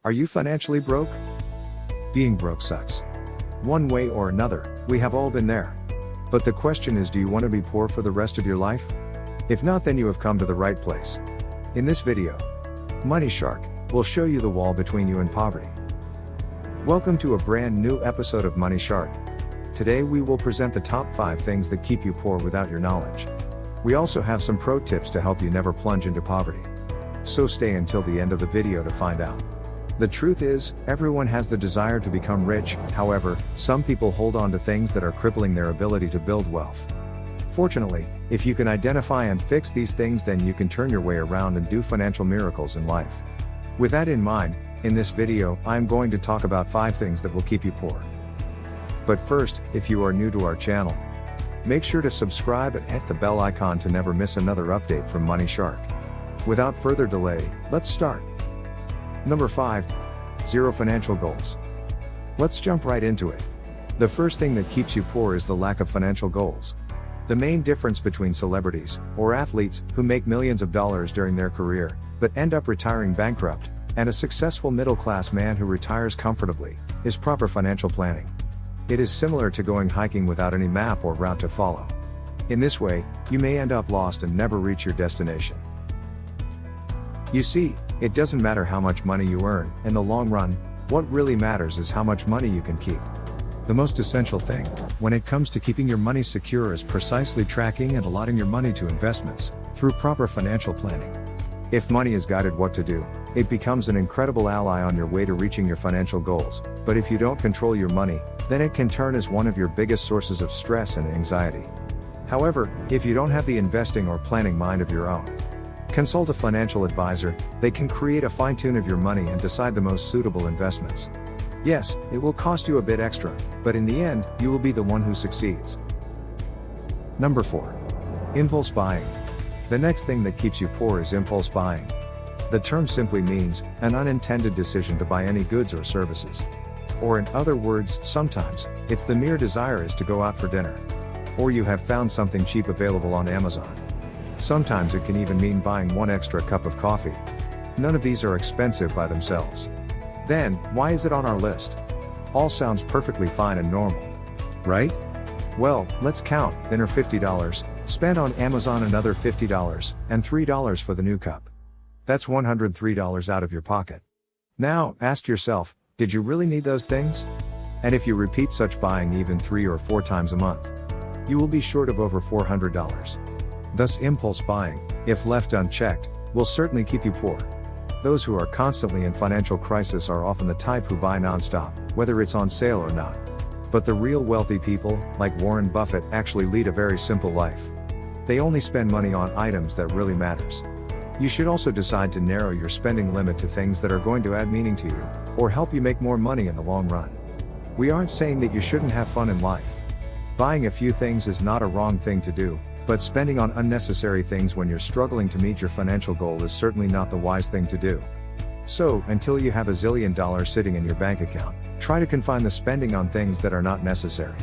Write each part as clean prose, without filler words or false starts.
Are you financially broke? Being broke sucks. One way or another, we have all been there. But the question is, do you want to be poor for the rest of your life? If not, then you have come to the right place. In this video, Money Shark will show you the wall between you and poverty. Welcome to a brand new episode of Money Shark. Today we will present the top 5 things that keep you poor without your knowledge. We also have some pro tips to help you never plunge into poverty. So stay until the end of the video to find out. The truth is, everyone has the desire to become rich, however, some people hold on to things that are crippling their ability to build wealth. Fortunately, if you can identify and fix these things, then you can turn your way around and do financial miracles in life. With that in mind, in this video, I am going to talk about 5 things that will keep you poor. But first, if you are new to our channel, make sure to subscribe and hit the bell icon to never miss another update from Money Shark. Without further delay, let's start. Number 5. Zero financial goals. Let's jump right into it. The first thing that keeps you poor is the lack of financial goals. The main difference between celebrities, or athletes, who make millions of dollars during their career, but end up retiring bankrupt, and a successful middle-class man who retires comfortably, is proper financial planning. It is similar to going hiking without any map or route to follow. In this way, you may end up lost and never reach your destination. You see, it doesn't matter how much money you earn, in the long run, what really matters is how much money you can keep. The most essential thing, when it comes to keeping your money secure, is precisely tracking and allotting your money to investments, through proper financial planning. If money is guided what to do, it becomes an incredible ally on your way to reaching your financial goals, but if you don't control your money, then it can turn as one of your biggest sources of stress and anxiety. However, if you don't have the investing or planning mind of your own, consult a financial advisor. They can create a fine-tune of your money and decide the most suitable investments. Yes, it will cost you a bit extra, but in the end, you will be the one who succeeds. Number 4. Impulse buying. The next thing that keeps you poor is impulse buying. The term simply means an unintended decision to buy any goods or services. Or in other words, sometimes, it's the mere desire is to go out for dinner. Or you have found something cheap available on Amazon. Sometimes it can even mean buying one extra cup of coffee. None of these are expensive by themselves. Then, why is it on our list? All sounds perfectly fine and normal, right? Well, let's count. Dinner $50, spend on Amazon another $50, and $3 for the new cup. That's $103 out of your pocket. Now, ask yourself, did you really need those things? And if you repeat such buying even 3 or 4 times a month, you will be short of over $400. Thus, impulse buying, if left unchecked, will certainly keep you poor. Those who are constantly in financial crisis are often the type who buy non-stop, whether it's on sale or not. But the real wealthy people, like Warren Buffett, actually lead a very simple life. They only spend money on items that really matters. You should also decide to narrow your spending limit to things that are going to add meaning to you, or help you make more money in the long run. We aren't saying that you shouldn't have fun in life. Buying a few things is not a wrong thing to do, but spending on unnecessary things when you're struggling to meet your financial goal is certainly not the wise thing to do. So, until you have $1 zillion sitting in your bank account, try to confine the spending on things that are not necessary.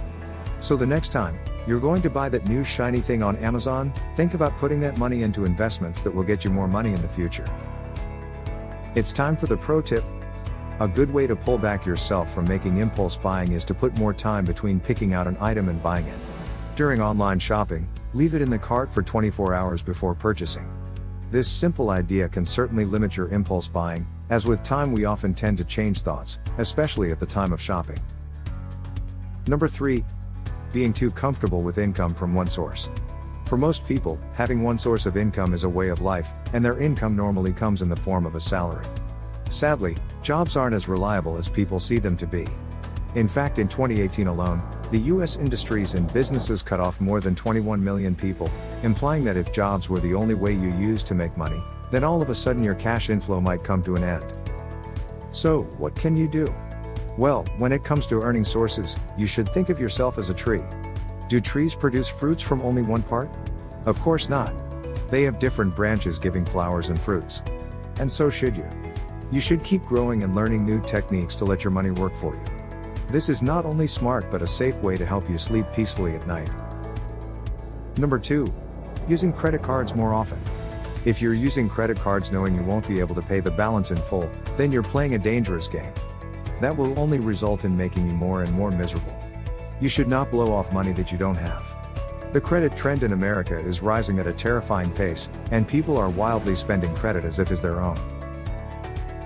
So the next time you're going to buy that new shiny thing on Amazon, think about putting that money into investments that will get you more money in the future. It's time for the pro tip. A good way to pull back yourself from making impulse buying is to put more time between picking out an item and buying it. During online shopping, leave it in the cart for 24 hours before purchasing. This simple idea can certainly limit your impulse buying, as with time we often tend to change thoughts, especially at the time of shopping. Number 3. Being too comfortable with income from one source. For most people, having one source of income is a way of life, and their income normally comes in the form of a salary. Sadly, jobs aren't as reliable as people see them to be. In fact, in 2018 alone, the U.S. industries and businesses cut off more than 21 million people, implying that if jobs were the only way you used to make money, then all of a sudden your cash inflow might come to an end. So, what can you do? Well, when it comes to earning sources, you should think of yourself as a tree. Do trees produce fruits from only one part? Of course not. They have different branches giving flowers and fruits. And so should you. You should keep growing and learning new techniques to let your money work for you. This is not only smart but a safe way to help you sleep peacefully at night. Number 2. Using credit cards more often. If you're using credit cards knowing you won't be able to pay the balance in full, then you're playing a dangerous game. That will only result in making you more and more miserable. You should not blow off money that you don't have. The credit trend in America is rising at a terrifying pace, and people are wildly spending credit as if it's their own.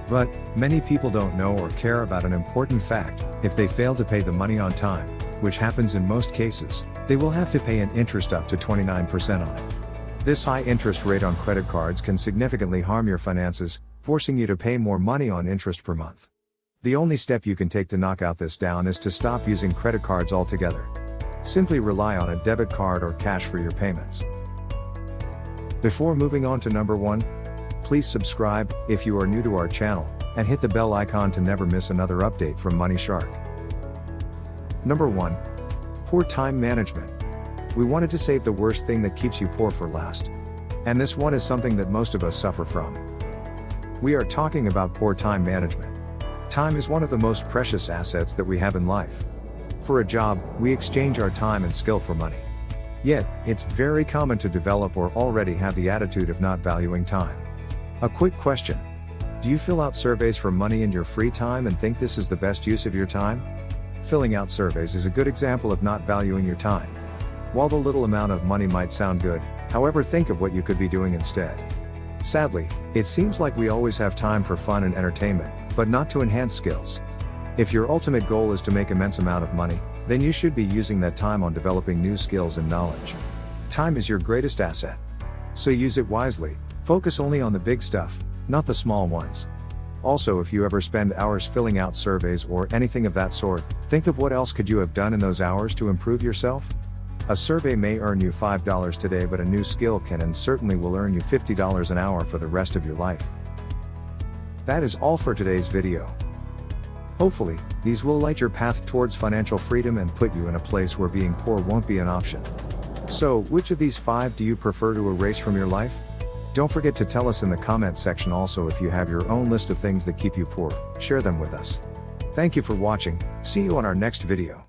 But, many people don't know or care about an important fact: if they fail to pay the money on time, which happens in most cases, they will have to pay an interest up to 29% on it. This high interest rate on credit cards can significantly harm your finances, forcing you to pay more money on interest per month. The only step you can take to knock out this down is to stop using credit cards altogether. Simply rely on a debit card or cash for your payments. Before moving on to number 1, please subscribe if you are new to our channel, and hit the bell icon to never miss another update from Money Shark. Number 1. Poor time management. We wanted to save the worst thing that keeps you poor for last. And this one is something that most of us suffer from. We are talking about poor time management. Time is one of the most precious assets that we have in life. For a job, we exchange our time and skill for money. Yet, it's very common to develop or already have the attitude of not valuing time. A quick question. Do you fill out surveys for money in your free time and think this is the best use of your time? Filling out surveys is a good example of not valuing your time. While the little amount of money might sound good, however, think of what you could be doing instead. Sadly, it seems like we always have time for fun and entertainment, but not to enhance skills. If your ultimate goal is to make immense amount of money, then you should be using that time on developing new skills and knowledge. Time is your greatest asset. So use it wisely, focus only on the big stuff, not the small ones. Also, if you ever spend hours filling out surveys or anything of that sort, think of what else could you have done in those hours to improve yourself? A survey may earn you $5 today, but a new skill can and certainly will earn you $50 an hour for the rest of your life. That is all for today's video. Hopefully, these will light your path towards financial freedom and put you in a place where being poor won't be an option. So, which of these 5 do you prefer to erase from your life? Don't forget to tell us in the comments section. Also, if you have your own list of things that keep you poor, share them with us. Thank you for watching. See you on our next video.